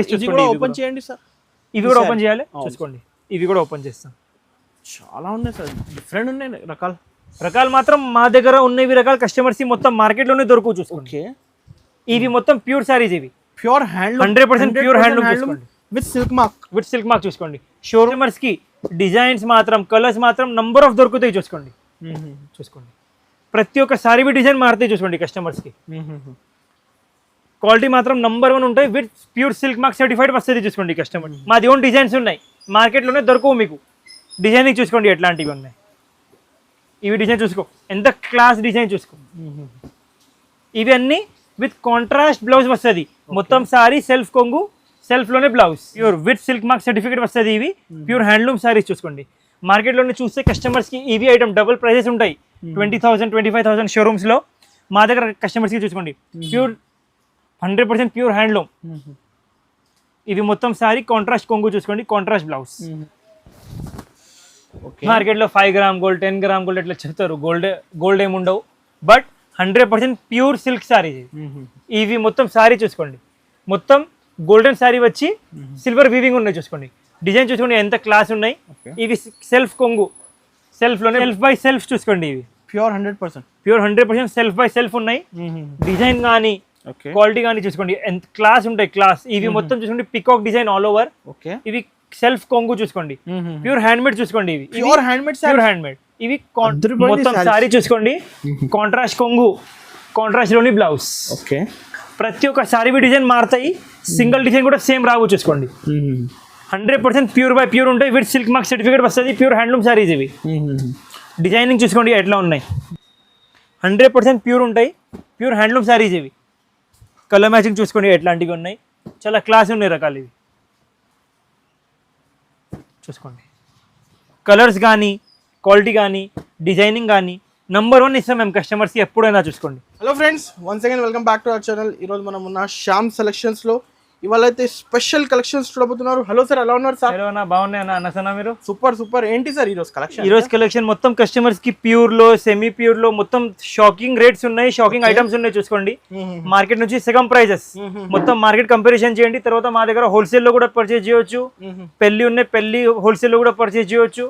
ఇది కూడా ఓపెన్ చేయండి సార్. ఇవి కూడా ఓపెన్ చేయాలి, చూసుకోండి. ఇవి కూడా ఓపెన్ చేస్తాం. చాలా ఉన్నాయి సార్, డిఫరెంట్ ఉన్నాయి రకాలు మాత్రం మా దగ్గర ఉన్నవి రకాలు కస్టమర్స్ మొత్తం మార్కెట్లోనే దొరుకు చూసుకోండి. ఇవి మొత్తం ప్యూర్ సారీస్, ఇవి pure hand 100% pure handloom with silk mark చూసుకోండి. షోరూమర్స్ కి డిజైన్స్ మాత్రం కలర్స్ మాత్రం నంబర్ ఆఫ్ దొరుకుతాయి చూసుకోండి. చూసుకోండి ప్రతి ఒక్క సారీ డిజైన్ మారుతాయి చూసుకోండి. కస్టమర్స్ కి క్వాలిటీ మాత్రం నంబర్ 1 ఉంటాయి. With pure silk mark certified వస్తుంది చూసుకోండి. కస్టమర్ మాది ఓన్ డిజైన్స్ ఉన్నాయి, మార్కెట్లోనే దొరకవు మీకు. డిజైనింగ్ చూసుకోండి ఎట్లాంటివి ఉన్నాయి. ఇవి డిజైన్ చూసుకో, ఎంత క్లాస్ డిజైన్ చూసుకో. ఇవి అన్ని విత్ కాంట్రాస్ట్ బ్లౌజ్ వస్తుంది. మొత్తం సారీ సెల్ఫ్ కొంగు, సెల్ఫ్ లోనే blouse, pure with silk mark certificate వస్తుంది. ఇవి ప్యూర్ హ్యాండ్లూమ్ సారీస్ చూసుకోండి. మార్కెట్లోనే చూస్తే కస్టమర్స్ కి ఇవి ఐటమ్ డబుల్ ప్రైజెస్ ఉంటాయి. 20,000 25,000 షోరూమ్స్ లో. మా దగ్గర కస్టమర్స్ కి చూసుకోండి ప్యూర్ 100% ప్యూర్ హ్యాండ్లూమ్. ఇవి మొత్తం సారీ కాంట్రాస్ట్ కొంగు చూసుకోండి, కాంట్రాస్ట్ బ్లౌజ్. మార్కెట్లో 5 గ్రామ్ గోల్డ్ 10 గ్రామ్ గోల్డ్ ఎట్లా చెప్తారు, గోల్డ్ ఏమి ఉండవు. But 100% pure silk sorry. ఇవి మొత్తం సారీ చూసుకోండి, మొత్తం గోల్డెన్ సారీ వచ్చి సిల్వర్ వీవింగ్ ఉన్నాయి చూసుకోండి. డిజైన్ చూసుకోండి ఎంత క్లాస్ ఉన్నాయి. ఇవి సెల్ఫ్ కొంగు, సెల్ఫ్ లోనే సెల్ఫ్ బై సెల్ఫ్ చూసుకోండి. ఇవి ప్యూర్ 100% సెల్ఫ్ బై సెల్ఫ్ ఉన్నాయి. డిజైన్ కానీ క్వాలిటీ కానీ చూసుకోండి ఎంత క్లాస్ ఉంటాయి, క్లాస్. ఇవి మొత్తం చూసుకోండి పికాక్ డిజైన్ ఆల్ ఓవర్. ఇవి సెల్ఫ్ కొంగు చూసుకోండి, ప్యూర్ హ్యాండ్మేడ్ చూసుకోండి. ఇవి ప్యూర్ హ్యాండ్మేడ్. ఇవి మొత్తం సారీ చూసుకోండి, కాంట్రాస్ట్ కొంగు, కాంట్రాస్ట్ లోని బ్లౌజ్. ప్రతి ఒక్క సారీ డిజైన్ మారుతాయి, సింగిల్ డిజైన్ కూడా సేమ్ రావు చూసుకోండి. 100% ప్యూర్ బై ప్యూర్ ఉంటాయి. విత్ సిల్క్ మార్క్ సర్టిఫికేట్ వస్తుంది. ప్యూర్ హ్యాండ్లూమ్ సారీస్ ఇవి. డిజైనింగ్ చూసుకోండి ఎట్లా ఉన్నాయి. 100% ప్యూర్ ఉంటాయి, ప్యూర్ హ్యాండ్లూమ్ సారీస్ ఇవి. కలర్ మ్యాచింగ్ చూసుకోండి ఎట్లాంటివి ఉన్నాయి, చాలా క్లాస్ ఉన్నాయి రకాలు ఇవి. చూసుకోండి కలర్స్ కానీ క్వాలిటీ కానీ డిజైనింగ్ కానీ నంబర్ 1 ఇస్తాం మేము కస్టమర్స్కి ఎప్పుడైనా చూసుకోండి. Hello friends, once again welcome back to our channel. ఈరోజు మనం ఉన్న శ్యామ్ సెలెక్షన్స్లో ఇవాళ అయితే స్పెషల్ కలెక్షన్స్ చూడబోతున్నారు. హలో సార్, ఎలా ఉన్నారు సార్? హలో అన్న, బాగున్నాయన్నా. అన్నసన్నా మీరు? సూపర్. ఏంటి సార్ ఈరోజు కలెక్షన్? ఈరోజు కలెక్షన్ మొత్తం కస్టమర్స్ కి ప్యూర్ లో, సెమీ ప్యూర్ లో మొత్తం షాకింగ్ రేట్స్ ఉన్నాయి, షాకింగ్ ఐటమ్స్ ఉన్నాయి చూసుకోండి. మార్కెట్ నుంచి సెకండ్ ప్రైజెస్. మొత్తం మార్కెట్ కంపారిజన్ చేయండి. తర్వాత మా దగ్గర హోల్సేల్ లో కూడా పర్చేజ్ చేయొచ్చు, పెళ్లి ఉన్నాయి పెళ్లి హోల్సేల్ లో కూడా పర్చేజ్ చేయొచ్చు,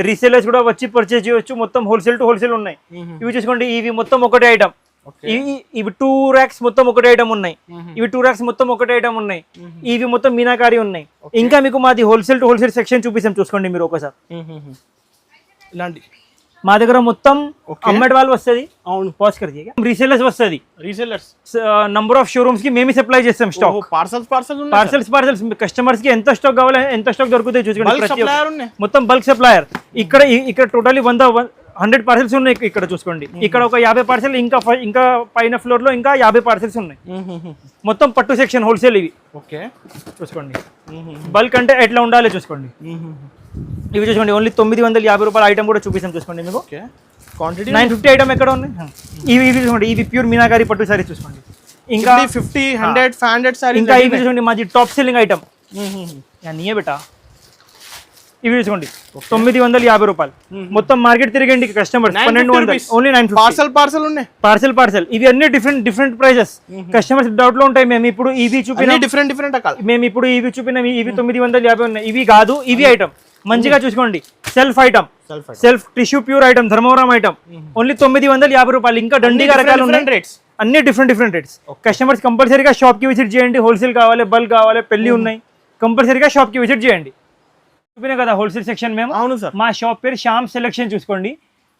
రీసేలర్స్ కూడా వచ్చి పర్చేజ్ చేయొచ్చు. మొత్తం హోల్సేల్ టు హోల్సేల్ ఉన్నాయి. ఇవి చూసుకోండి, ఇవి మొత్తం ఒకటే ఐటమ్. ఇవి 2 racks మొత్తం ఒకటే ఐటమ్ ఉన్నాయి. ఇవి 2 racks మొత్తం ఒకటే ఐటమ్ ఉన్నాయి. ఇవి మొత్తం మీనాకారి ఉన్నాయి. ఇంకా మీకు మాది హోల్సేల్ టు హోల్సేల్ సెక్షన్ చూపిస్తాం చూసుకోండి మీరు ఒకసారి. ఇలాంటి మా దగ్గర మొత్తం అమ్మేడ్ వాళ్ళు వస్తుంది. అవును, పాస్ కర్ రీసేలర్స్ వస్తుంది. నంబర్ ఆఫ్ షోరూమ్స్ కి మేమే సప్లై చేస్తాం స్టాక్. పార్సల్స్ కస్టమర్స్ కి ఎంత స్టాక్ కావాలి, ఎంత స్టాక్ దొరుకుతాయి చూసుకోండి. మొత్తం బల్క్ సప్లయర్. ఇక్కడ టోటలీ 100 పార్సల్స్ ఉన్నాయి. ఇక్కడ చూసుకోండి, ఇక్కడ ఒక 50 పార్సల్, ఇంకా పైన ఫ్లోర్ లో ఇంకా 50 పార్సల్స్ ఉన్నాయి. మొత్తం పట్టు సెక్షన్ హోల్సేల్ ఇవి. చూసుకోండి బల్క్ అంటే ఎట్లా ఉండాలి చూసుకోండి. ఇవి చూసుకోండి ఓన్లీ 950 రూపాయల ఐటమ్ కూడా చూపిస్తాం చూసుకోండి మీకు. క్వాంటిటీ 950 ఐటమ్ ఎక్కడ ఉన్నాయి. ఇవి చూసుకోండి, ఇవి ప్యూర్ మీనాకారి పట్టు సారీ చూసుకోండి. ఇంకా 50, 100, 500 సారీ. ఇంకా ఇవి చూసుకోండి మాది టాప్ సెల్లింగ్ ఐటమ్. నీయే బేటా. ఇవి చూసుకోండి 950 రూపాయలు. మొత్తం మార్కెట్ తిరిగండి కస్టమర్స్ 1200, ఓన్లీ 950. పార్సల్ ఇవి అన్ని డిఫరెంట్ ప్రైజెస్. కస్టమర్స్ డౌట్ లో ఉంటాయి. మేము ఇప్పుడు ఇవి చూపిన డిఫరెంట్ మేము ఇప్పుడు ఇవి చూపిన ఇవి 950 ఉన్నాయి. ఇవి కాదు, ఇవి ఐటమ్ మంచిగా చూసుకోండి. Self item, self tissue pure item, Dharmavaram item, only 950 రూపాయలు. ఇంకా దండిగా రకాలు ఉన్నాయి, రేట్స్ అన్ని డిఫరెంట్ రేట్స్. కస్టమర్స్ కంపల్సరీగా షాప్ కి విజిట్ చేయండి. హోల్సేల్ కావాలి, బల్క్ కావాలి, పెళ్లి ఉన్నాయి, కంపల్సరీగా షాప్ కి విజిట్ చేయండి. చూపినా కదా హోల్సేల్ సెక్షన్ మేము. అవును సార్. మా షాప్ పేరు శ్యామ్ సెలెక్షన్ చూసుకోండి.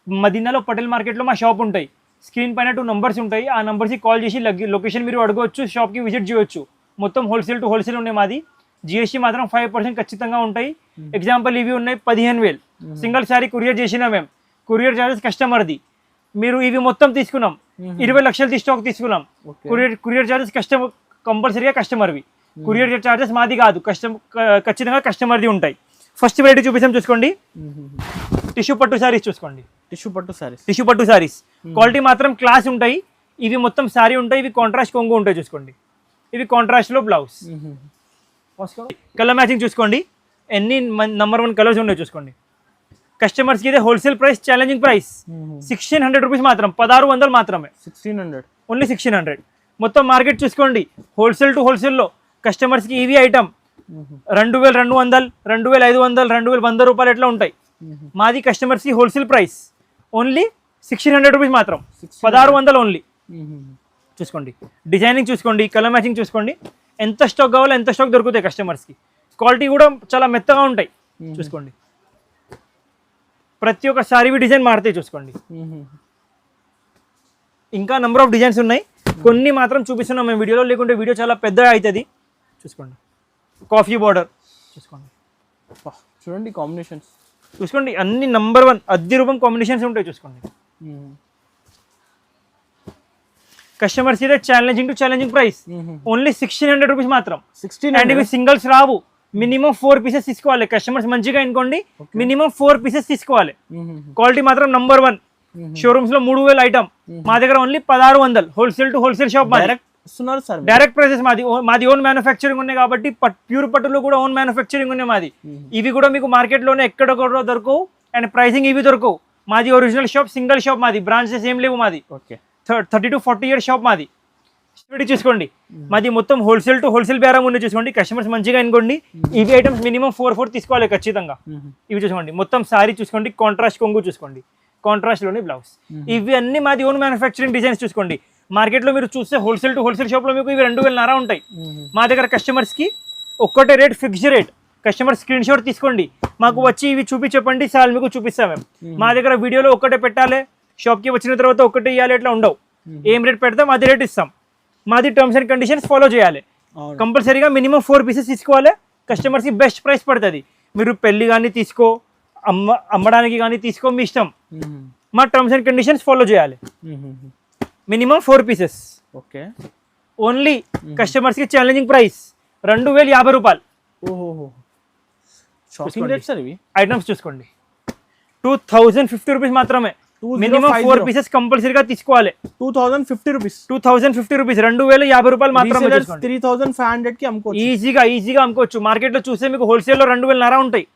మదీనాలో పటేల్ మార్కెట్లో మా షాప్ ఉంటాయి. స్క్రీన్ పైన 2 numbers ఉంటాయి. ఆ నెంబర్స్కి కాల్ చేసి లొకేషన్ మీరు అడగవచ్చు, షాప్కి విజిట్ చేయొచ్చు. మొత్తం హోల్సేల్ టు హోల్సేల్ ఉన్నాయి మాది. జిఎస్టీ మాత్రం 5% ఖచ్చితంగా ఉంటాయి. ఎగ్జాంపుల్ ఇవి ఉన్నాయి 15,000. సింగిల్ సారీ కొరియర్ చేసినా మేము. కొరియర్ చార్జెస్ కస్టమర్ది. మీరు ఇవి మొత్తం తీసుకున్నాం, 20 లక్షలు స్టాక్ తీసుకున్నాం. కొరియర్ చార్జెస్ కంపల్సరీగా కస్టమర్వి. కొరియర్ చార్జెస్ మాది కాదు, ఖచ్చితంగా కస్టమర్ది ఉంటాయి. ఫస్ట్ వెరైటీ చూపిస్తాం చూసుకోండి. టిష్యూ పట్టు సారీస్ చూసుకోండి. టిష్యూ పట్టు సారీస్ క్వాలిటీ మాత్రం క్లాస్ ఉంటాయి. ఇవి మొత్తం సారీ ఉంటాయి. ఇవి కాంట్రాస్ట్ కొంగు ఉంటాయి చూసుకోండి. ఇవి కాంట్రాస్ట్ లో బ్లౌజ్. కలర్ మ్యాచింగ్ చూసుకోండి. ఎన్ని నంబర్ 1 కలర్స్ ఉన్నాయి చూసుకోండి. కస్టమర్స్ కి ఇదే wholesale price, challenging price 1600 rupees మాత్రం, 1600 మాత్రమే. 1600, ఓన్లీ 1600. మొత్తం మార్కెట్ చూసుకోండి హోల్సేల్ టు హోల్సేల్ లో కస్టమర్స్కి ఈవీ ఐటమ్ 2200, 2500, 2100 రూపాయలు ఎట్లా ఉంటాయి. మాది కస్టమర్స్కి హోల్సేల్ ప్రైస్ ఓన్లీ 1600 రూపీస్ మాత్రం, 1600 ఓన్లీ. చూసుకోండి డిజైనింగ్, చూసుకోండి కలర్ మ్యాచింగ్, చూసుకోండి ఎంత స్టాక్ కావాలో ఎంత స్టాక్ దొరుకుతాయి కస్టమర్స్కి. క్వాలిటీ కూడా చాలా మెత్తగా ఉంటాయి. చూసుకోండి ప్రతి ఒక్క సారీవి డిజైన్ మారుతాయి. చూసుకోండి ఇంకా నెంబర్ ఆఫ్ డిజైన్స్ ఉన్నాయి, కొన్ని మాత్రం చూపిస్తున్నాం మేము వీడియోలో, లేకుంటే వీడియో చాలా పెద్దగా అవుతుంది. చూసుకోండి కాఫీ బార్డర్, చూసుకోండి చూడండి కాంబినేషన్స్, చూసుకోండి అన్ని నంబర్ 1 అద్దె రూపం కాంబినేషన్స్ ఉంటాయి. చూసుకోండి కస్టమర్స్ ఇదే challenging to challenging price only 1600 rupees మాత్రం. 1600 అండ్ ఇవి సింగిల్స్ రావు, మినిమం 4 పీసెస్ తీసుకోవాలి. కస్టమర్స్ మంచిగా అనుకోండి, మినిమం 4 పీసెస్ తీసుకోవాలి. క్వాలిటీ మాత్రం నంబర్ 1. షోరూమ్స్ లో 3000 ఐటమ్, మా దగ్గర only 1600. Wholesale to wholesale shop, direct prices మాది ఓన్ మ్యానుఫ్యాక్చరింగ్ ఉన్నాయి కాబట్టి ప్యూర్ పట్టులో కూడా ఓన్ మ్యానుఫ్యాక్చరింగ్ ఉన్నాయి మాది. ఇవి కూడా మీకు మార్కెట్ లోనే ఎక్కడొక్కడ దొరకవు, అండ్ ప్రైసింగ్ ఇవి దొరకవు. మాది ఒరిజినల్ షాప్, సింగిల్ షాప్ మాది, బ్రాంచెస్ ఏం లేవు మాది. 30 to 40 years షాప్ మాది. చూసుకోండి మాది మొత్తం హోల్సేల్ టు హోల్సేల్ బేరం ఉంది. చూసుకోండి కస్టమర్స్ మంచిగా అనుకోండి, ఇవి ఐటమ్స్ మినిమం 4 తీసుకోవాలి ఖచ్చితంగా. ఇవి చూసుకోండి మొత్తం సారీ, చూసుకోండి కాంట్రాస్ట్ కొంగు, చూసుకోండి కాంట్రాస్ట్ లోని బ్లౌజ్. ఇవి అన్ని మాది ఓన్ మ్యానుఫ్యాక్చరింగ్ డిజైన్స్. చూసుకోండి మార్కెట్ లో మీరు చూస్తే హోల్సేల్ టు హోల్సేల్ షాప్ లో మీకు ఇవి 2000 ఉంటాయి. మా దగ్గర కస్టమర్స్ కి ఒక్కటే rate, fixed rate. Customer screen shot తీసుకోండి, మాకు వచ్చి ఇవి చెప్పండి, సార్ మీకు చూపిస్తాం మేము. మా దగ్గర వీడియోలో ఒక్కటే పెట్టాలి, షాప్ కి వచ్చిన తర్వాత ఒక్కటే ఇవ్వాలి, ఎట్లా ఉండవు. ఏం రేట్ పెడతాం అదే రేట్ ఇస్తాం. మాది టర్మ్స్ అండ్ కండిషన్స్ ఫాలో చేయాలి. కంపల్సరీగా మినిమం 4 పీసెస్ తీసుకోవాలి. కస్టమర్స్కి బెస్ట్ ప్రైస్ పడుతుంది. మీరు పెళ్లి కానీ తీసుకో, అమ్మడానికి కానీ తీసుకో, మీ ఇష్టం. మా టర్మ్స్ అండ్ కండిషన్స్ ఫాలో చేయాలి. Minimum 4 pieces. ఓకే ఓన్లీ కస్టమర్స్కి ఛాలెంజింగ్ ప్రైస్ 2050 రూపాయలు. ఐటమ్స్ చూసుకోండి 2050 రూపీస్ మాత్రమే. మినిమం 4 పీసెస్ కంపల్సరీగా తీసుకోవాలి. 2050 రూపీస్ 2050 రూపీస్ 2050 రూపాయలు మాత్రమే. 3500 కి అమ్ముకోవచ్చు, ఈజీగా అమ్ముకోవచ్చు. మార్కెట్ లో చూస్తే మీకు హోల్సేల్ లో 2000 ఉంటాయి.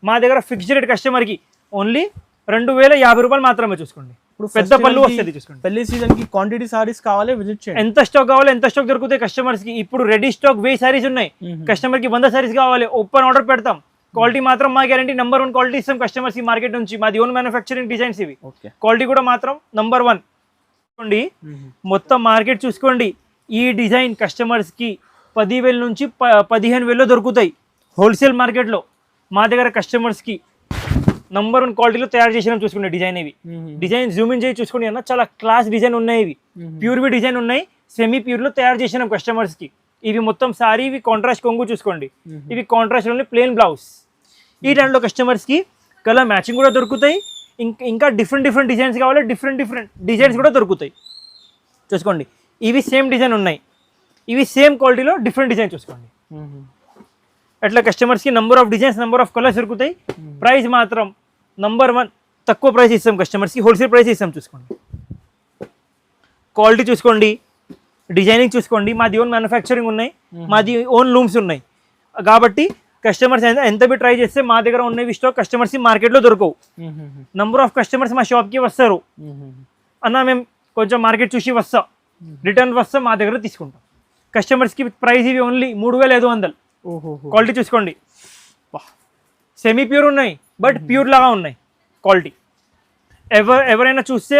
మా దగ్గర ఫిక్స్డ్ రేట్ కస్టమర్ కి ఓన్లీ 2050 రూపాయలు మాత్రమే. చూసుకోండి ఇప్పుడు పెద్ద పళ్ళు వస్తుంది. చూసుకోండి పెళ్లి సీజన్ కి క్వాంటిటీ సారీస్ కావాలి, విజిట్ చేయండి. ఎంత స్టాక్ కావాలి ఎంత స్టాక్ దొరుకుతాయి కస్టమర్స్ కి. ఇప్పుడు రెడీ స్టాక్ 1000 సారీస్ ఉన్నాయి, కస్టమర్ కి 100 సారీస్ కావాలి, ఓపెన్ ఆర్డర్ పెడతాం. క్వాలిటీ మాత్రం మా గ్యారంటీ నంబర్ 1 క్వాలిటీ ఇస్తాం కస్టమర్స్ కి మార్కెట్ నుంచి. మాది ఓన్ మ్యానుఫ్యాక్చరింగ్ డిజైన్స్ ఇవి. క్వాలిటీ కూడా మాత్రం నంబర్ 1. చూసుకోండి మొత్తం మార్కెట్ చూసుకోండి. ఈ డిజైన్ కస్టమర్స్ కి 10,000 నుంచి 15,000 దొరుకుతాయి హోల్సేల్ మార్కెట్ లో. మా దగ్గర కస్టమర్స్ కి నంబర్ 1 క్వాలిటీలో తయారు చేసినాం. చూసుకోండి డిజైన్ ఇవి, డిజైన్ జూమ్ ఇన్ చేసి చూసుకోండి అన్న, చాలా క్లాస్ డిజైన్ ఉన్నాయి. ఇవి ప్యూర్వి డిజైన్ ఉన్నాయి, సెమీ ప్యూర్ లో తయారు చేసినాం కస్టమర్స్ కి. ఇవి మొత్తం సారీ, ఇవి కాంట్రాస్ట్ కొంగు. చూసుకోండి ఇవి కాంట్రాస్ట్ లోని ప్లెయిన్ బ్లౌజ్. ఈ టైంలో కస్టమర్స్ కి కలర్ మ్యాచింగ్ కూడా దొరుకుతాయి. ఇంకా డిఫరెంట్ డిజైన్స్ కావాలి, డిఫరెంట్ డిజైన్స్ కూడా దొరుకుతాయి. చూసుకోండి ఇవి సేమ్ డిజైన్ ఉన్నాయి, ఇవి సేమ్ క్వాలిటీలో డిఫరెంట్ డిజైన్. చూసుకోండి అట్లా కస్టమర్స్కి number of designs, number of colours దొరుకుతాయి. ప్రైస్ మాత్రం నంబర్ 1 తక్కువ ప్రైస్ ఇస్తాం కస్టమర్స్కి, హోల్సేల్ ప్రైస్ ఇస్తాం. చూసుకోండి క్వాలిటీ చూసుకోండి, డిజైనింగ్ చూసుకోండి. మాది ఓన్ మ్యానుఫ్యాక్చరింగ్ ఉన్నాయి, మాది ఓన్ లూమ్స్ ఉన్నాయి కాబట్టి కస్టమర్స్ ఎంత బి ట్రై చేస్తే మా దగ్గర ఉన్నవి స్టాక్ కస్టమర్స్ మార్కెట్లో దొరకవు. నంబర్ ఆఫ్ కస్టమర్స్ మా షాప్కి వస్తారు, అన్న మేము కొంచెం మార్కెట్ చూసి వస్తా, రిటర్న్ వస్తా, మా దగ్గర తీసుకుంటాం. కస్టమర్స్కి ప్రైస్ ఇవి ఓన్లీ 3500. క్వాలిటీ చూసుకోండి సెమీ ప్యూర్ ఉన్నాయి, బట్ ప్యూర్ లాగా ఉన్నాయి క్వాలిటీ. ఎవరైనా చూస్తే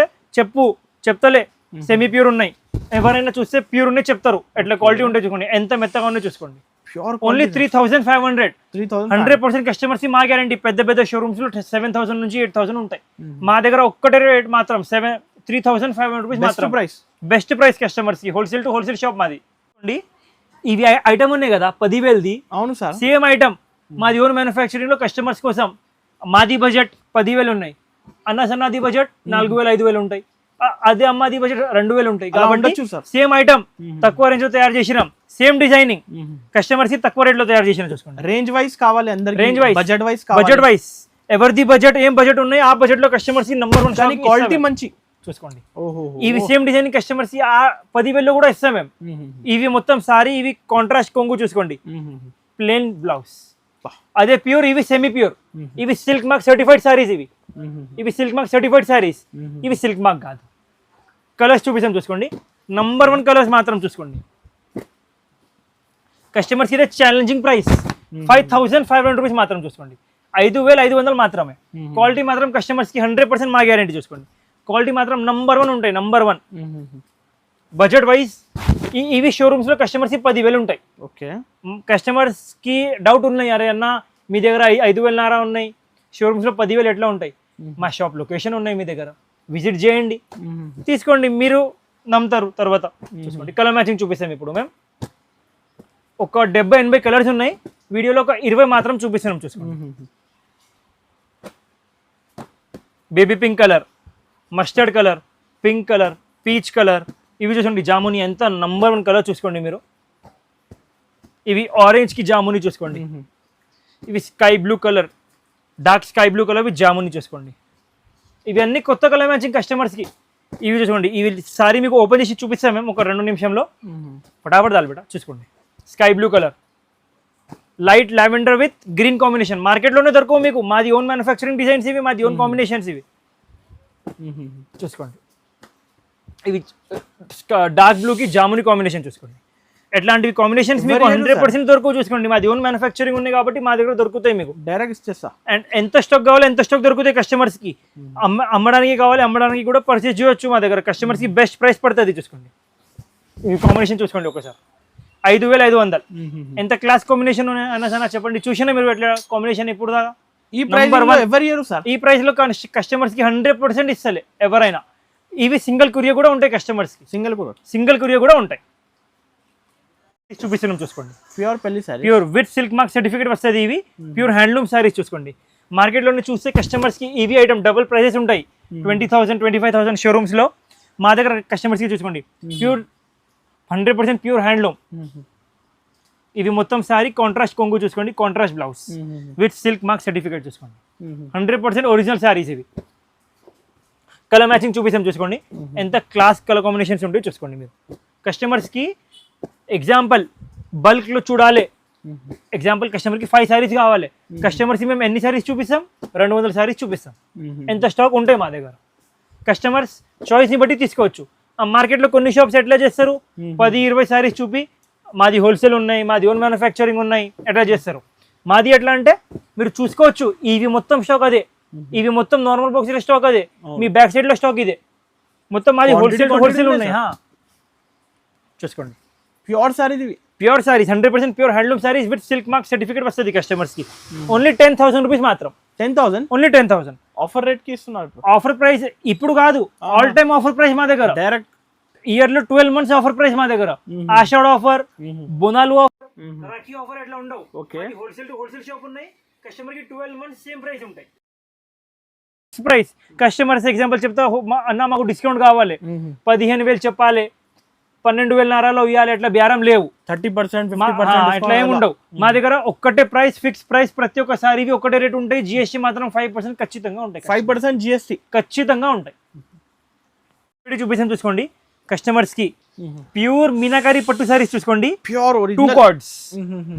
చెప్తలే సెమీ ప్యూర్ ఉన్నాయి, ఎవరైనా చూస్తే ప్యూర్ ఉన్నాయి చెప్తారు. ఎట్లా క్వాలిటీ ఉంటాయి చూసుకోండి, ఎంత మెత్తగా ఉన్నాయో చూసుకోండి. ఓన్లీ 3500. 100% కస్టమర్స్ మా గ్యారంటీ. పెద్ద షోరూమ్స్ లో 7000 నుంచి 8000 ఉంటాయి. మా దగ్గర ఒక్కటే రేట్ మాత్రం 3500 రూపీస్ మాత్రం. బెస్ట్ ప్రైస్ కస్టమర్స్ కి, హోల్సేల్ టు హోల్సేల్ షాప్ మాది. ఇవి ఐటమ్ ఉన్నాయి కదా 10,000ది. అవును సార్, సేమ్ ఐటమ్ మాది ఓన్ మ్యానుఫ్యాక్చరింగ్ లో కస్టమర్స్ కోసం. మాది బడ్జెట్ 10,000 ఉన్నాయి, అన్న సన్నది బడ్జెట్ 4,000-5,000 ఉంటాయి. అదే అమ్మది బడ్జెట్ 2,000 ఉంటాయి. కాబట్టి సేమ్ ఐటమ్ తక్కువ రేంజ్ లో తయారు చేసినాం, సేమ్ డిజైనింగ్ కస్టమర్స్ కి తక్కువ రేట్ లో తయారు చేసిన. చూసుకోండి రేంజ్ వైస్ కావాలి అందరికి, రేంజ్ వైస్, బడ్జెట్ వైస్ ఎవరిది బడ్జెట్ ఏం బడ్జెట్ ఉన్నాయి ఆ బడ్జెట్ లో కస్టమర్స్ కి నంబర్ 1 క్వాలిటీ మంచి. చూసుకోండి ఇవి సేమ్ డిజైన్ కస్టమర్స్ 10,000 లో కూడా ఇస్తాం మేము. ఇవి మొత్తం సారీ, ఇవి కాంట్రాస్ట్ కొంగు. చూసుకోండి ప్లెయిన్ బ్లౌజ్. అదే ప్యూర్, ఇవి సెమీ ప్యూర్. ఇవి సిల్క్ మార్క్ సర్టిఫైడ్ సారీస్. ఇవి సిల్క్ మార్క్ సర్టిఫైడ్ సారీస్, ఇవి సిల్క్ మార్క్ కాదు. కలర్స్ చూపిస్తాం చూసుకోండి, నంబర్ 1 కలర్స్ మాత్రం చూసుకోండి. కస్టమర్స్ ఇదే ఛాలెంజింగ్ ప్రైస్ 5500 రూపీస్ మాత్రం చూసుకోండి. 5500 మాత్రమే. క్వాలిటీ మాత్రం కస్టమర్స్కి 100% మా గ్యారంటీ చూసుకోండి. క్వాలిటీ మాత్రం నంబర్ 1 ఉంటాయి, నంబర్ 1. బడ్జెట్ వైజ్ ఇవి షోరూమ్స్లో కస్టమర్స్కి 10,000 ఉంటాయి. ఓకే, కస్టమర్స్కి డౌట్ ఉన్నాయి, అరే అన్న మీ దగ్గర 5,000 ఉన్నాయి, షోరూమ్స్లో 10,000 ఎట్లా ఉంటాయి? మా షాప్ లొకేషన్ ఉన్నాయి మీ దగ్గర, విజిట్ చేయండి, తీసుకోండి, మీరు నమ్ముతారు. తర్వాత చూసుకోండి కలర్ మ్యాచింగ్ చూపిస్తాం ఇప్పుడు మేము. ఒక 70-80 కలర్స్ ఉన్నాయి, వీడియోలో ఒక 20 మాత్రం చూపిస్తున్నాం. చూసుకోండి, baby pink colour, mustard colour, pink colour, peach colour, ఇవి చూసుకోండి. జాముని ఎంత నంబర్ 1 కలర్ చూసుకోండి మీరు. ఇవి ఆరెంజ్కి జాముని చూసుకోండి. ఇవి sky blue colour, dark sky blue colour with జాముని చూసుకోండి. ఇవి అన్ని కొత్త కలర్ మ్యాచింగ్ కస్టమర్స్కి. ఇవి చూసుకోండి, ఇవి సారీ మీకు ఓపెన్ చేసి చూపిస్తాం మేము ఒక 2 నిమిషంలో. ఫటాఫట్ దాల్బెట చూసుకోండి. Sky blue colour, light lavender with green combination. మార్కెట్లోనే దొరకవు మీకు, మాది ఓన్ మ్యానుఫ్యాక్చరింగ్ డిజైన్స్ ఇవి, మాది ఓన్ కాంబినేషన్స్ ఇవి. చూసుకోండి, ఇవి డార్క్ బ్లూకి జాముని కాంబినేషన్ చూసుకోండి. ఎట్లాంటివి కాంబినేషన్స్ మీకు 100% దొరకవు. చూసుకోండి, మాది ఓన్ మ్యానుఫ్యాక్చరింగ్ ఉంది కాబట్టి మా దగ్గర దొరుకుతాయి మీకు. డైరెక్ట్ ఇచ్చేస్తా. అండ్ ఎంత స్టాక్ కావాలి ఎంత స్టాక్ దొరుకుతాయి కస్టమర్స్కి. అమ్మడానికి కావాలి అమ్మడానికి కూడా పర్చేస్ చేయొచ్చు మా దగ్గర. కస్టమర్స్కి బెస్ట్ ప్రైస్ పడుతుంది. చూసుకోండి, ఈ కాంబినేషన్ చూసుకోండి ఒకసారి. 5,500 ఎంత క్లాస్ కాంబినేషన్ అన్నా సార్ చెప్పండి. చూసినా మీరు ఎట్లా కాంబినేషన్ ఇప్పుడు దాకా ఈ ప్రైస్ ఎవరి ఇయర్ సార్? ఈ ప్రైస్లో కస్టమర్స్కి 100% ఇస్తలే ఎవరైనా. ఇవి సింగిల్ కురియర్ కూడా ఉంటాయి కస్టమర్స్కి. సింగిల్ కురియర్ కూడా ఉంటాయి. చూపిస్తున్నాం చూసుకోండి. ప్యూర్ పెళ్లి sorry, pure with silk mark certificate వస్తుంది. ఇవి ప్యూర్ హ్యాండ్లూమ్ సారీస్ చూసుకోండి. మార్కెట్లోనే చూస్తే కస్టమర్స్కి ఇవి ఐటమ్ డబుల్ ప్రైజెస్ ఉంటాయి. 20,000 25,000 షోరూమ్స్లో. మా దగ్గర కస్టమర్స్కి చూసుకోండి ప్యూర్ 100% ప్యూర్ హ్యాండ్లూమ్. ఇవి మొత్తం సారీ కాంట్రాస్ట్ కొంగు చూసుకోండి, contrast blouse with silk mark certificate చూసుకోండి. 100% ఒరిజినల్ సారీస్ ఇవి. కలర్ మ్యాచింగ్ చూపిస్తాం చూసుకోండి. ఎంత క్లాస్ కలర్ కాంబినేషన్స్ ఉంటాయో చూసుకోండి మీరు. కస్టమర్స్కి ఎగ్జాంపుల్ బల్క్లో చూడాలి. ఎగ్జాంపుల్ కస్టమర్కి 5 సారీస్ కావాలి. కస్టమర్స్కి మేము ఎన్ని సారీస్ చూపిస్తాం? 200 సారీస్ చూపిస్తాం. ఎంత స్టాక్ ఉంటాయి మా దగ్గర. కస్టమర్స్ చాయిస్ని బట్టి తీసుకోవచ్చు. మార్కెట్లో కొన్ని షాప్స్ ఎట్లా చేస్తారు, 10-20 సారీస్ చూపి మాది హోల్సేల్ ఉన్నాయి, మాది ఓన్ మ్యానుఫ్యాక్చరింగ్ ఉన్నాయి ఎట్లా చేస్తారు. మాది ఎట్లా అంటే మీరు చూసుకోవచ్చు, ఇవి మొత్తం స్టాక్ అదే, ఇవి మొత్తం నార్మల్ బాక్స్లో స్టాక్ అదే, మీ బ్యాక్ సైడ్లో స్టాక్ ఇదే, మొత్తం మాది హోల్సేల్ ఉన్నాయి. చూసుకోండి, pure sorry, pure saris 100% pure handloom saris with silk mark certificate వస్తుంది కస్టమర్స్కి. ఓన్లీ 10,000 రూపీస్ మాత్రం. 10,000 ఓన్లీ 10,000 ఆఫర్ రేట్ కి ఇస్తున్నారు. ఆఫర్ ప్రైస్ ఇప్పుడు కాదు, ఆల్ టైమ్ ఆఫర్ ప్రైస్ మా దగ్గర. డైరెక్ట్ ఇయర్ లో 12 months ఆఫర్ ప్రైస్ మా దగ్గర. Ashadha offer, Bonalu offer, Rakhi offer ఎట్లా ఉండవు. హోల్సేల్ టు హోల్సేల్ షాప్ ఉన్నాయి. కస్టమర్ కి 12 months సేమ్ ప్రైస్ ఉంటాయి. ప్రైస్ కస్టమర్స్ ఎగ్జాంపుల్ చెప్తా, అన్న మాకు డిస్కౌంట్ కావాలి, 15,000 చెప్పాలి, 12,500 ఇవ్వాలి, అట్లా బేరం లేవు. 30% 50% అట్లా ఏమి ఉండవు మా దగ్గర. ఒక్కటే ప్రైస్, ఫిక్స్ ప్రైస్. ప్రతి ఒక్కసారి ఒకటే రేట్ ఉంటాయి. జిఎస్టీ మాత్రం 5% ఖచ్చితంగా ఉంటాయి. 5% జిఎస్టీ ఖచ్చితంగా ఉంటాయి. చూపిస్తాను చూసుకోండి కస్టమర్స్ కి. ప్యూర్ మీనాకారి పట్టు సారీస్ చూసుకోండి. ప్యూర్ 2 కార్డ్స్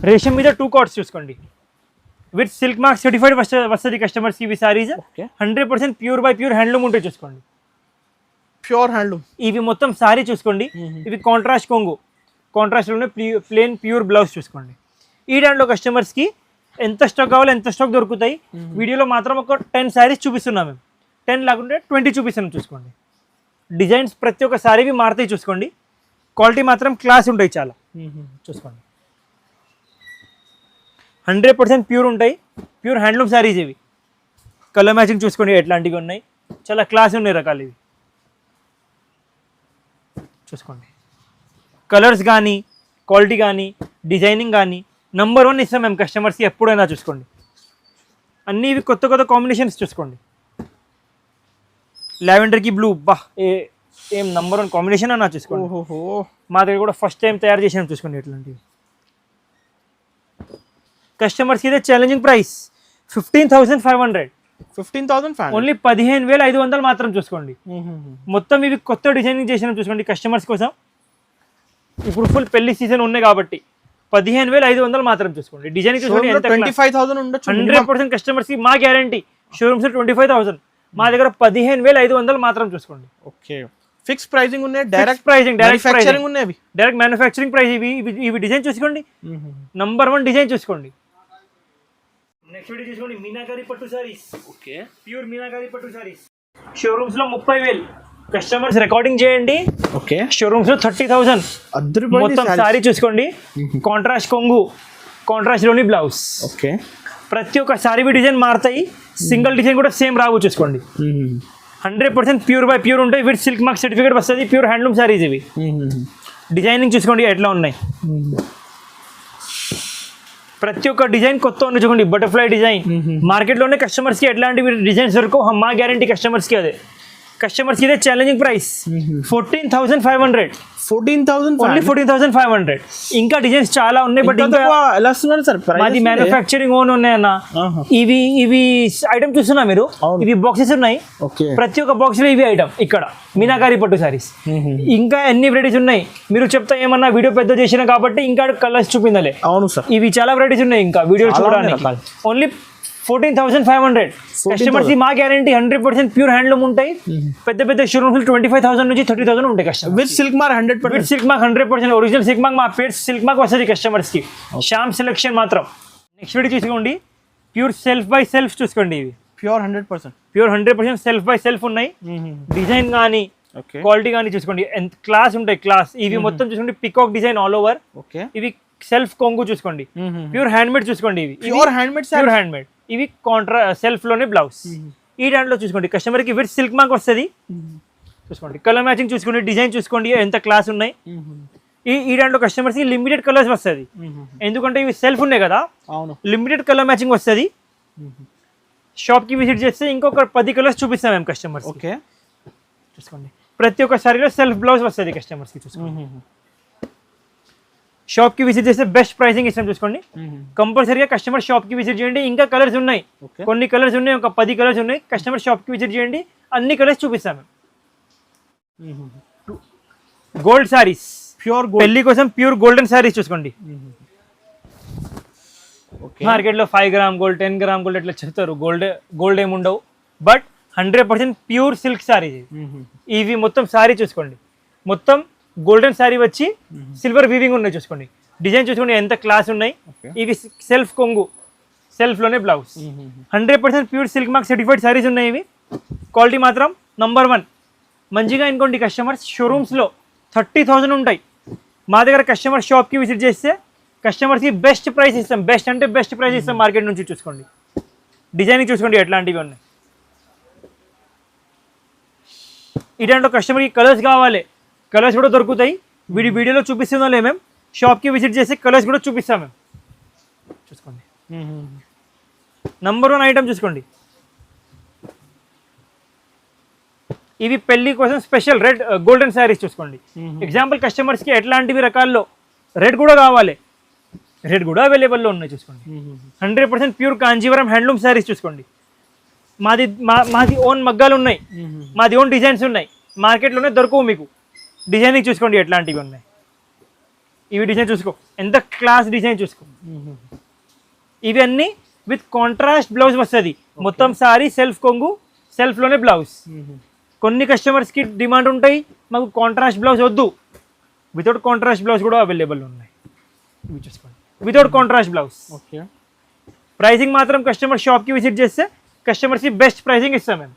రేషం మీద 2 కార్డ్స్ చూసుకోండి. విత్ సిల్క్ మార్క్ సర్టిఫైడ్ వస్తుంది కస్టమర్స్ కి. ఇవి saris 100% pure by pure handloom ఉంటాయి చూసుకోండి. Pure handloom. ఇవి మొత్తం సారీ చూసుకోండి. ఇవి కాంట్రాస్ట్ కొంగు, కాంట్రాస్ట్ లోనే ప్లేన్ ప్యూర్ బ్లౌజ్ చూసుకోండి. ఈ దాంట్లో కస్టమర్స్ కి ఎంత స్టాక్ కావాలో ఎంత స్టాక్ దొరుకుతాయి. వీడియోలో మాత్రం ఒక 10 సారీస్ చూపిస్తున్నాం మేము. 10 లేకుంటే 20 చూపిస్తున్నాం చూసుకోండి. డిజైన్స్ ప్రతి ఒక్క సారీవి మారుతాయి చూసుకోండి. క్వాలిటీ మాత్రం క్లాస్ ఉంటాయి చాలా చూసుకోండి. 100% ప్యూర్ ఉంటాయి. ప్యూర్ హ్యాండ్లూమ్ సారీస్ ఇవి. కలర్ మ్యాచింగ్ చూసుకోండి ఎట్లాంటివి ఉన్నాయి. చాలా క్లాస్ ఉన్నాయి రకాలు ఇవి చూసుకోండి. కలర్స్ కానీ క్వాలిటీ కానీ డిజైనింగ్ కానీ నంబర్ 1 ఇస్తాం మేము కస్టమర్స్కి ఎప్పుడైనా చూసుకోండి. అన్నీ ఇవి కొత్త కొత్త కాంబినేషన్స్ చూసుకోండి. లావెండర్కి బ్లూ, బా ఏం నంబర్ 1 కాంబినేషన్ అన్నా చూసుకోండి. మా దగ్గర కూడా ఫస్ట్ టైం తయారు చేసినాం చూసుకోండి. ఎట్లాంటివి కస్టమర్స్కి ఇదే ఛాలెంజింగ్ ప్రైస్ 15,500. ఓన్లీ 15,500 మాత్రం చూసుకోండి. మొత్తం ఇవి కొత్త డిజైనింగ్ చేసినాం చూసుకోండి కస్టమర్స్ కోసం. ఇప్పుడు ఫుల్ పెళ్లి సీజన్ ఉన్నాయి కాబట్టి 15,500 మాత్రం చూసుకోండి. డిజైన్ చూసుకోండి. 100% కస్టమర్స్ కి మా గ్యారంటీ. షోరూమ్స్ 25,000, మా దగ్గర 15,500 మాత్రం చూసుకోండి. ఓకే, ఫిక్స్ ప్రైజింగ్ ఉన్నాయి, డైరెక్ట్ ప్రైజింగ్, మ్యానుఫ్యాక్చరింగ్ ఉన్నాయి అవి. Direct manufacturing price. ఇవి డిజైన్ చూసుకోండి, నంబర్ 1 డిజైన్ చూసుకోండి. నెక్స్ట్ వీడియో చూసుకోండి, మీనాకారి పట్టు సారీస్. ఓకే, ప్యూర్ మీనాకారి పట్టు సారీస్. షోరూమ్స్ లో 30,000, కస్టమర్స్ రికార్డింగ్ చేయండి. ఓకే, షోరూమ్స్ లో 30,000. మొత్తం సారీ చూసుకోండి, కాంట్రాస్ట్ కొంగు, కాంట్రాస్ట్ లోని బ్లౌజ్. ఓకే, ప్రతి ఒక్క సారీ డిజైన్ మారుతాయి, సింగిల్ డిజైన్ కూడా సేమ్ రావు. చూసుకోండి, 100% ప్యూర్ బై ప్యూర్ ఉంటాయి. విత్ సిల్క్ మార్క్ సర్టిఫికేట్ వస్తుంది. ప్యూర్ హ్యాండ్లూమ్ సారీస్ ఇవి. డిజైనింగ్ చూసుకోండి ఎట్లా ఉన్నాయి. ప్రతి ఒక్క డిజైన్ కొత్త ఉంది చూడండి. బటర్ఫ్లై డిజైన్ మార్కెట్లోనే కస్టమర్స్కి ఎట్లాంటి డిజైన్స్ వరకు మా గ్యారంటీ కస్టమర్స్కి. అదే కస్టమర్స్కి ఇదే ఛాలెంజింగ్ ప్రైస్ 14,500. 14,000, ఓన్లీ 14,500. ఇంకా డిజైన్స్ చాలా ఉన్నాయి, బట్ ఇంకా ఎలా వస్తున్నారు సార్? మాది మ్యానుఫ్యాక్చరింగ్ ఓన్ ఉన్నాయన్న. ఇవి ఐటమ్ చూస్తున్నా మీరు, ఇవి బాక్సెస్ ఉన్నాయి. ప్రతి ఒక్క బాక్స్ లో ఇవి ఐటమ్. ఇక్కడ మీనాకారి పట్టు సారీస్ ఇంకా ఎన్ని వెరైటీస్ ఉన్నాయి. మీరు చెప్తా ఏమన్నా వీడియో పెద్ద చేసిన కాబట్టి ఇంకా కలర్స్ చూపిందలే. అవును సార్, ఇవి చాలా వెరైటీస్ ఉన్నాయి ఇంకా వీడియో చూడడానికి. ఓన్లీ 14,500. కస్టమర్స్ మా గ్యారంటీ 100% ప్యూర్ హ్యాండ్లూమ్ ఉంటాయి. పెద్ద పెద్ద షోరూమ్స్ 25,000 నుంచి 30,000 ఉంటాయి customer. With silk mark 100%. With silk mark 100%. Original silk mark, మా పేరు సిల్క్ మార్క్ వస్తుంది కస్టమర్స్ కి. శ్యామ్ సెలెక్షన్ మాత్రం. నెక్స్ట్ వీడియో చూసుకోండి, ప్యూర్ సెల్ఫ్ బై సెల్ఫ్ చూసుకోండి. ఇవి pure 100%, pure 100% self by self ఉన్నాయి. డిజైన్ కానీ క్వాలిటీ కానీ చూసుకోండి, ఎంత క్లాస్ ఉంటాయి. క్లాస్ ఇవి మొత్తం చూసుకోండి, పికాక్ డిజైన్ ఆల్ ఓవర్. ఇవి సెల్ఫ్ కొంగు చూసుకోండి, ప్యూర్ హ్యాండ్మేడ్ చూసుకోండి. ఇవి ప్యూర్ హ్యాండ్మేడ్. ఇవి సెల్ఫ్ లోనే బ్లౌజ్. ఈ దాంట్లో చూసుకోండి కస్టమర్ కి విత్ సిల్క్ మార్క్ వస్తుంది. చూసుకోండి, కలర్ మ్యాచింగ్ చూసుకోండి, డిజైన్ చూసుకోండి ఎంత క్లాస్ ఉన్నాయి. ఈ దాంట్లో కస్టమర్స్ కి లిమిటెడ్ కలర్స్ వస్తుంది, ఎందుకంటే ఇవి సెల్ఫ్ ఉన్నాయి కదా. లిమిటెడ్ కలర్ మ్యాచింగ్ వస్తుంది. షాప్ కి విజిట్ చేస్తే ఇంకొక 10 కలర్స్ చూపిస్తాం మేము కస్టమర్స్. ఓకే, చూసుకోండి ప్రతి ఒక్క సారీలో సెల్ఫ్ బ్లౌజ్ వస్తుంది కస్టమర్స్ కి. చూసుకోండి, షాప్ కి విజిట్ చేస్తే బెస్ట్ ప్రైసింగ్ ఇస్తాం. చూసుకోండి, కంపల్సరీగా కస్టమర్ షాప్ కి విజిట్ చేయండి. ఇంకా కలర్స్ ఉన్నాయి, కొన్ని కలర్స్ ఉన్నాయి, ఒక 10 కలర్స్ ఉన్నాయి. కస్టమర్ షాప్ కి విజిట్ చేయండి, అన్ని కలర్స్ చూపిస్తాం. గోల్డ్ సారీస్, ప్యూర్ పెళ్లి కోసం ప్యూర్ గోల్డెన్ సారీస్ చూసుకోండి. మార్కెట్ లో 5 గ్రామ్ గోల్డ్, 10 గ్రామ్ గోల్డ్ ఎట్లా చెప్తారు. గోల్డ్ ఏమి ఉండవు, బట్ 100% ప్యూర్ సిల్క్ సారీస్. ఇవి మొత్తం సారీ చూసుకోండి, మొత్తం గోల్డెన్ సారీ వచ్చి సిల్వర్ వీవింగ్ ఉన్నాయి. చూసుకోండి, డిజైన్ చూసుకోండి ఎంత క్లాస్ ఉన్నాయి. ఇవి సెల్ఫ్ కొంగు, సెల్ఫ్ లోనే blouse. 100% pure silk mark certified saris ఉన్నాయి. ఇవి క్వాలిటీ మాత్రం నంబర్ 1. మంచిగా ఇంకోండి కస్టమర్స్ షోరూమ్స్ లో 30,000 ఉంటాయి. మా దగ్గర కస్టమర్ షాప్ కి విజిట్ చేస్తే కస్టమర్స్ కి బెస్ట్ ప్రైస్ ఇస్తాం. బెస్ట్ అంటే బెస్ట్ ప్రైస్ ఇస్తాం మార్కెట్ నుంచి. చూసుకోండి, డిజైనింగ్ చూసుకోండి ఎట్లాంటివి ఉన్నాయి. ఈ దాంట్లో కస్టమర్కి కలర్స్ కావాలి, కలర్స్ కూడా దొరుకుతాయి. వీడియోలో చూపిస్తుందో మేము షాప్కి విజిట్ చేసి కలర్స్ కూడా చూపిస్తాం మేము. చూసుకోండి, నంబర్ 1 ఐటమ్ చూసుకోండి. ఇవి పెళ్లి కోసం స్పెషల్ రెడ్ గోల్డెన్ శారీస్ చూసుకోండి. ఎగ్జాంపుల్ కస్టమర్స్కి ఎట్లాంటివి రకాల్లో రెడ్ కూడా కావాలి, రెడ్ కూడా అవైలబుల్లో ఉన్నాయి. చూసుకోండి, 100% ప్యూర్ కాంజీవరం హ్యాండ్లూమ్ శారీస్ చూసుకోండి. మాది ఓన్ మగ్గాలు ఉన్నాయి, మాది ఓన్ డిజైన్స్ ఉన్నాయి. మార్కెట్లోనే దొరకవు మీకు. డిజైనింగ్ చూసుకోండి ఎట్లాంటివి ఉన్నాయి. ఇవి డిజైన్ చూసుకో, ఎంత క్లాస్ డిజైన్ చూసుకో. ఇవి అన్నీ విత్ కాంట్రాస్ట్ బ్లౌజ్ వస్తుంది. మొత్తం సారీ సెల్ఫ్ కొంగు, సెల్ఫ్లోనే బ్లౌజ్. కొన్ని కస్టమర్స్కి డిమాండ్ ఉంటాయి, మాకు కాంట్రాస్ట్ బ్లౌజ్ వద్దు, వితౌట్ కాంట్రాస్ట్ బ్లౌజ్ కూడా అవైలబుల్ ఉన్నాయి. ఇవి చూసుకోండి, without contrast blouse. Okay, pricing మాత్రం కస్టమర్ షాప్కి విజిట్ చేస్తే కస్టమర్స్కి బెస్ట్ ప్రైసింగ్ ఇస్తాం మేము.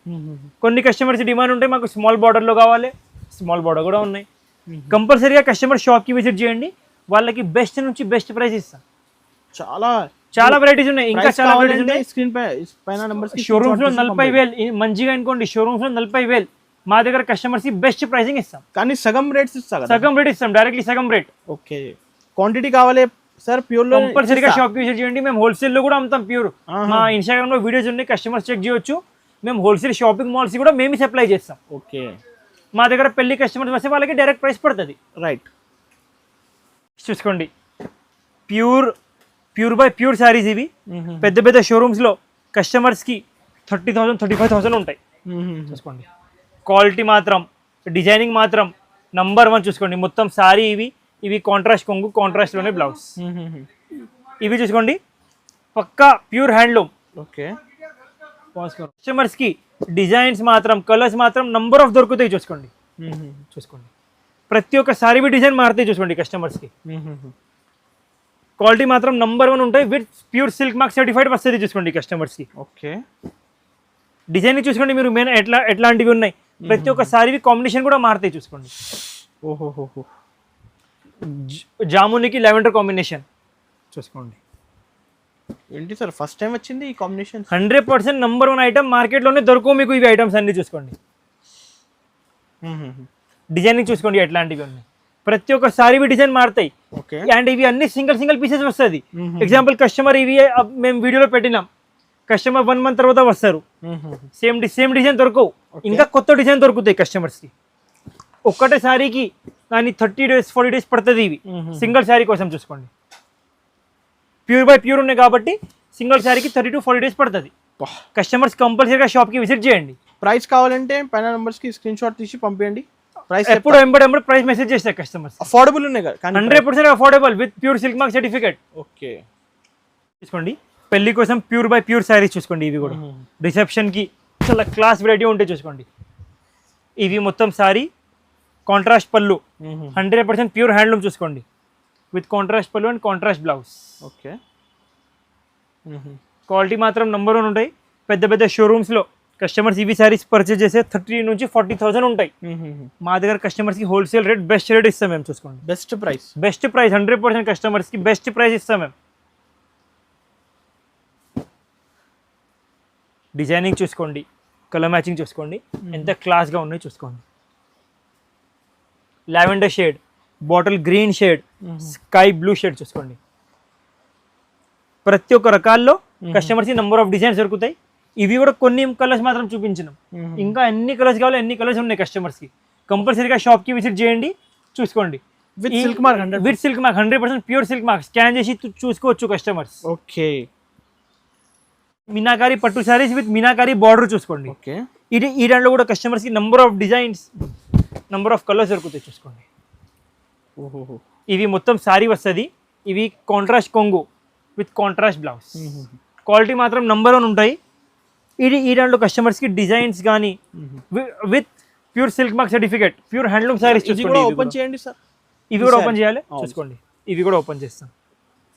కొన్ని కస్టమర్స్ డిమాండ్ ఉంటాయి, మాకు స్మాల్ బార్డర్లో కావాలి, స్మాల్ బార్డర్ కూడా ఉన్నాయి. కంపల్సరీగా కస్టమర్ షాప్కి విజిట్ చేయండి, వాళ్ళకి బెస్ట్ నుంచి బెస్ట్ ప్రైస్ ఇస్తాం. చాలా వెరైటీస్ ఉన్నాయి, ఇంకా చాలా వెరైటీస్ ఉన్నాయి. స్క్రీన్ పైన నంబర్స్ షోరూమ్స్ లో 40,000 మంచిగా అనుకోండి. షోరూమ్స్ లో 40,000 మా దగ్గర కస్టమర్స్ కి బెస్ట్ ప్రైసింగ్ ఇస్తాం. కానీ సగం రేట్స్ ఇస్తాం, సగం రేట్ ఇస్తాం, డైరెక్ట్లీ సగం రేట్. ఓకే, క్వాంటిటీ కావాలి సార్ ప్యూర్ లో కంపల్సరీగా షాప్ కి విజిట్ చేయండి. మేము హోల్సేల్ లో కూడా అమ్ముతాం ప్యూర్. మా ఇన్స్టాగ్రామ్ లో వీడియోస్ ఉన్నాయి, కస్టమర్స్ చెక్ చేయొచ్చు. మేము హోల్సేల్ షాపింగ్ మాల్స్ కూడా మేము సప్లై చేస్తాం. ఓకే, మా దగ్గర పెళ్లి కస్టమర్స్ వస్తే వాళ్ళకి డైరెక్ట్ ప్రైస్ పడుతుంది. రైట్, చూసుకోండి, ప్యూర్ బై ప్యూర్ శారీస్ ఇవి. పెద్ద పెద్ద షోరూమ్స్ లో కస్టమర్స్ కి 30,000 35,000 ఉంటాయి. చూసుకోండి, క్వాలిటీ మాత్రం, డిజైనింగ్ మాత్రం నంబర్ 1 చూసుకోండి. మొత్తం సారీ ఇవి కాంట్రాస్ట్ కొంగు, కాంట్రాస్ట్ లోనే బ్లౌజ్. ఇవి చూసుకోండి, పక్కా ప్యూర్ హ్యాండ్లూమ్. ఓకే, కస్టమర్స్ కి డిజైన్స్ మాత్రం, కలర్స్ మాత్రం నంబర్ ఆఫ్ దొరుకుతాయి. చూసుకోండి, చూసుకోండి. ప్రతి ఒక్క సారీ డిజైన్ మారుతాయి చూసుకోండి కస్టమర్స్కి. క్వాలిటీ మాత్రం నంబర్ 1 ఉంటాయి. With pure silk mark certified వస్తుంది చూసుకోండి కస్టమర్స్కి. ఓకే, డిజైన్ చూసుకోండి మీరు, మెయిన్ ఎట్లాంటివి ఉన్నాయి. ప్రతి ఒక్క సారీవి కాంబినేషన్ కూడా మారుతాయి చూసుకోండి. ఓహోహోహో, జామునికి లెవెండర్ కాంబినేషన్ చూసుకోండి. ఏంటి సార్ ఫస్ట్ టైం వచ్చింది ఈ కాంబినేషన్? 100% నంబర్ 1 ఐటమ్, మార్కెట్లోనే దొరకవు మీకు ఇవి ఐటమ్స్ అన్ని చూసుకోండి. డిజైనింగ్ చూసుకోండి ఎట్లాంటివి ఉన్నాయి. ప్రతి ఒక్క సారీవి డిజైన్ మారుతాయి. ఓకే, అండ్ ఇవి అన్ని సింగిల్ పీసెస్ వస్తుంది. ఎగ్జాంపుల్ కస్టమర్ ఇవి మేము వీడియోలో పెట్టినాం, కస్టమర్ 1 month తర్వాత వస్తారు, సేమ్ డిజైన్ దొరకవు, ఇంకా కొత్త డిజైన్ దొరుకుతాయి కస్టమర్స్కి. ఒక్కటే శారీకి కానీ 30 days 40 days పడుతుంది ఇవి సింగిల్ శారీ కోసం చూసుకోండి. ప్యూర్ బై ప్యూర్ ఉన్నాయి కాబట్టి సింగిల్ శారీకి 30 to 40 days పడుతుంది. కస్టమర్స్ కంపల్సరీగా షాప్కి విజిట్ చేయండి. ప్రైస్ కావాలంటే పైన నెంబర్స్కి స్క్రీన్ షాట్ తీసి పంపించండి. ప్రైస్ ఎప్పుడు ఎంబడి ప్రైస్ మెసేజ్ చేస్తారు కస్టమర్స్. అఫోర్డబుల్ ఉన్నాయి కదా, 100% affordable with pure silk mark certificate. Okay, చూసుకోండి. పెళ్లి కోసం ప్యూర్ బై ప్యూర్ శారీస్ చూసుకోండి. ఇవి కూడా రిసెప్షన్కి చాలా క్లాస్ వెరైటీ ఉంటాయి చూసుకోండి. ఇవి మొత్తం శారీ కాంట్రాస్ట్ పళ్ళు, 100% ప్యూర్ హ్యాండ్లూమ్ చూసుకోండి. విత్ కాంట్రాస్ట్ పళ్ళు and contrast blouse. Okay, quality మాత్రం నంబర్ 1 ఉంటాయి. పెద్ద షోరూమ్స్లో కస్టమర్స్ ఇవి శారీస్ పర్చేజ్ చేసే 30 నుంచి 40,000 ఉంటాయి. మా దగ్గర కస్టమర్స్కి హోల్సేల్ రేట్ బెస్ట్ రేట్ ఇస్తాం మేము చూసుకోండి. బెస్ట్ ప్రైస్ 100% కస్టమర్స్కి బెస్ట్ ప్రైస్ ఇస్తాం మేము. డిజైనింగ్ చూసుకోండి, కలర్ మ్యాచింగ్ చూసుకోండి, ఎంత క్లాస్గా ఉన్నాయి చూసుకోండి. Lavender shade, bottle green shade, sky blue shade చూసుకోండి. ప్రతి ఒక్క రకాల్లో కస్టమర్స్కి నెంబర్ ఆఫ్ డిజైన్స్ దొరుకుతాయి. ఇవి కూడా కొన్ని కలర్స్ మాత్రం చూపించినాం, ఇంకా ఎన్ని కలర్స్ కావాలో ఎన్ని కలర్స్ ఉన్నాయి కస్టమర్స్కి. కంపల్సరీగా షాప్కి విజిట్ చేయండి, చూసుకోండి. With silk mark 100% pure silk mark scan చేసి చూసుకోవచ్చు కస్టమర్స్. ఓకే, మీనాకారి పట్టు శారీస్ విత్ మీనాకారి బార్డర్ చూసుకోండి. ఓకే, ఈ దాంట్లో కూడా కస్టమర్స్కి number of designs, number of colours దొరుకుతాయి చూసుకోండి. ఓహో, ఇవి మొత్తం శారీ వస్తుంది. ఇవి కాంట్రాస్ట్ కొంగు విత్ కాంట్రాస్ట్ బ్లౌజ్. క్వాలిటీ మాత్రం నంబర్ 1 ఉంటాయి. ఈ దాంట్లో కస్టమర్స్కి డిజైన్స్ కానీ with pure silk mark certificate, pure handloom saris చూసుకోండి. ఓపెన్ చేయండి సార్. ఇవి కూడా ఓపెన్ చేయాలి చూసుకోండి. ఇవి కూడా ఓపెన్ చేస్తాం.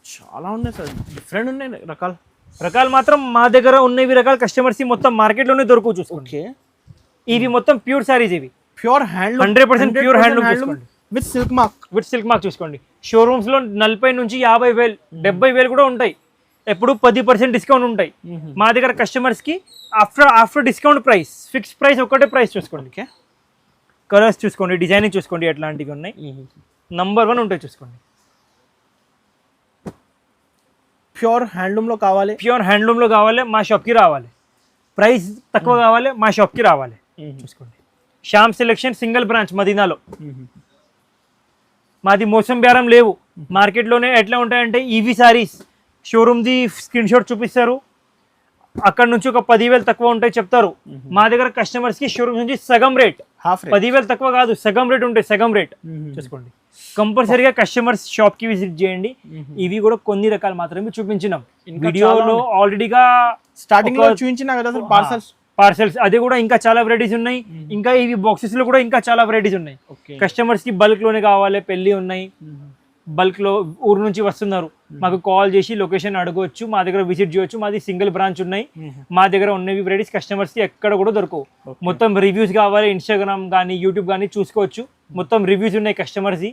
చాలా ఉన్నాయి సార్, డిఫరెంట్ ఉన్నాయి రకాలు మాత్రం మా దగ్గర ఉన్నవి రకాలు కస్టమర్స్ మొత్తం మార్కెట్లోనే దొరుకు చూసుకోండి. ఇవి మొత్తం ప్యూర్ శారీస్, ఇవి ప్యూర్ హ్యాండ్లూమ్, 100% ప్యూర్ హ్యాండ్లూమ్ చూసుకోండి. విత్ సిల్క్ మార్క్ చూసుకోండి. షోరూమ్స్లో 40,000 నుంచి 50,000 70,000 కూడా ఉంటాయి. ఎప్పుడు 10% డిస్కౌంట్ ఉంటాయి. మా దగ్గర కస్టమర్స్కి after discount price, fix price, ఒకటే ప్రైస్ చూసుకోండి. కలర్స్ చూసుకోండి, డిజైనింగ్ చూసుకోండి, ఎట్లాంటివి ఉన్నాయి. నంబర్ 1 ఉంటాయి చూసుకోండి. ప్యూర్ హ్యాండ్లూమ్లో కావాలి మా షాప్కి రావాలి. ప్రైస్ తక్కువ కావాలి మా షాప్కి రావాలి చూసుకోండి. శ్యామ్ సెలెక్షన్ సింగిల్ బ్రాంచ్ మదీనాలో. మాది మోసం బేరం లేవు. మార్కెట్లోనే ఎట్లా ఉంటాయంటే ఈవీ సారీస్ షోరూమ్ది స్క్రీన్ షాట్ చూపిస్తారు, అక్కడ నుంచి ఒక 10,000 తక్కువ ఉంటాయి చెప్తారు. మా దగ్గర కస్టమర్స్కి షోరూమ్ నుంచి సగం రేట్, 10,000 తక్కువ కాదు, సగం రేట్ ఉంటాయి, సగం రేట్ చూసుకోండి. కంపల్సరీగా కస్టమర్స్ షాప్కి విజిట్ చేయండి. ఇవి కూడా కొన్ని రకాలు మాత్రమే చూపించినాం వీడియోలో. ఆల్రెడీగా స్టార్టింగ్ లో చూపించినా కదా పార్సెల్స్, అది కూడా ఇంకా చాలా వెరైటీస్ ఉన్నాయి. ఇంకా ఇవి బాక్సెస్ లో కూడా ఇంకా చాలా వెరైటీస్ ఉన్నాయి. కస్టమర్స్ కి బల్క్ లోనే కావాలి, పెళ్లి ఉన్నాయి, బల్క్ లో ఊరు నుంచి వస్తున్నారు, మాకు కాల్ చేసి లొకేషన్ అడగవచ్చు, మా దగ్గర విజిట్ చేయొచ్చు. మాది సింగిల్ బ్రాంచ్ ఉన్నాయి. మా దగ్గర ఉన్నవి వెరైటీస్ కస్టమర్స్ కి ఎక్కడ కూడా దొరకవు. మొత్తం రివ్యూస్ కావాలి, ఇన్స్టాగ్రామ్ కానీ యూట్యూబ్ కానీ చూసుకోవచ్చు. మొత్తం రివ్యూస్ ఉన్నాయి కస్టమర్స్,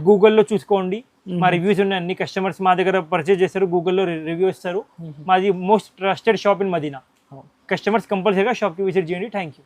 గూగుల్లో చూసుకోండి. మా రివ్యూస్ ఉన్నాయి, అన్ని కస్టమర్స్ మా దగ్గర పర్చేజ్ చేస్తారు, గూగుల్లో రివ్యూ ఇస్తారు. మాది most trusted shop in Madina. Customers కంపల్సరీగా షాప్కి విజిట్ చేయండి. Thank you.